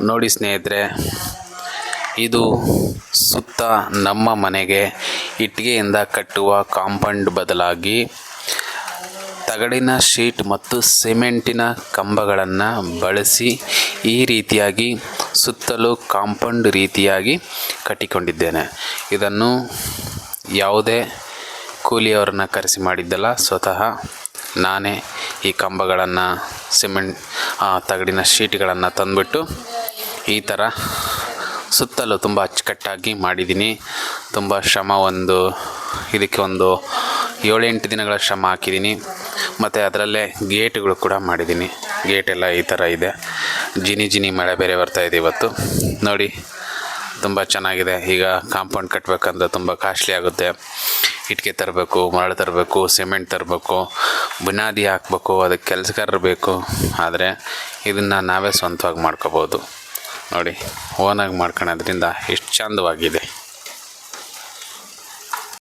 ನೋಡಿ ಸ್ನೇಹಿತರೆ, ಇದು ಸುತ್ತ ನಮ್ಮ ಮನೆಗೆ ಇಟ್ಟಿಗೆಯಿಂದ ಕಟ್ಟುವ ಕಾಂಪೌಂಡ್ ಬದಲಾಗಿ ತಗಡಿನ ಶೀಟ್ ಮತ್ತು ಸಿಮೆಂಟಿನ ಕಂಬಗಳನ್ನು ಬಳಸಿ ಈ ರೀತಿಯಾಗಿ ಸುತ್ತಲೂ ಕಾಂಪೌಂಡ್ ರೀತಿಯಾಗಿ ಕಟ್ಟಿಕೊಂಡಿದ್ದೇನೆ. ಇದನ್ನು ಯಾವುದೇ ಕೂಲಿಯವರನ್ನು ಕರೆಸಿ ಮಾಡಿದ್ದಲ್ಲ, ಸ್ವತಃ ನಾನೇ ಈ ಕಂಬಗಳನ್ನು ತಗಡಿನ ಶೀಟ್ಗಳನ್ನು ತಂದುಬಿಟ್ಟು ಈ ಥರ ಸುತ್ತಲೂ ತುಂಬ ಅಚ್ಚುಕಟ್ಟಾಗಿ ಮಾಡಿದ್ದೀನಿ. ತುಂಬ ಶ್ರಮ, ಇದಕ್ಕೆ ಒಂದು 7-8 ದಿನಗಳ ಶ್ರಮ ಹಾಕಿದ್ದೀನಿ. ಮತ್ತು ಅದರಲ್ಲೇ ಗೇಟ್ಗಳು ಕೂಡ ಮಾಡಿದ್ದೀನಿ. ಗೇಟೆಲ್ಲ ಈ ಥರ ಇದೆ. ಜಿನಿ ಮಳೆ ಬೇರೆ ಬರ್ತಾಯಿದೆ ಇವತ್ತು. ನೋಡಿ, ತುಂಬ ಚೆನ್ನಾಗಿದೆ. ಈಗ ಕಾಂಪೌಂಡ್ ಕಟ್ಟಬೇಕಂದ್ರೆ ತುಂಬ ಕಾಸ್ಟ್ಲಿ ಆಗುತ್ತೆ. ಇಟ್ಟಿಗೆ ತರಬೇಕು, ಮರಳು ತರಬೇಕು, ಸಿಮೆಂಟ್ ತರಬೇಕು, ಬುನಾದಿ ಹಾಕಬೇಕು, ಅದಕ್ಕೆ ಕೆಲಸಗಾರರು ಬೇಕು. ಆದರೆ ಇದನ್ನು ನಾವೇ ಸ್ವಂತವಾಗಿ ಮಾಡ್ಕೋಬೋದು. ನೋಡಿ, ಓನಾಗಿ ಮಾಡ್ಕೊಳ್ಳೋದ್ರಿಂದ ಎಷ್ಟು ಚಂದವಾಗಿದೆ.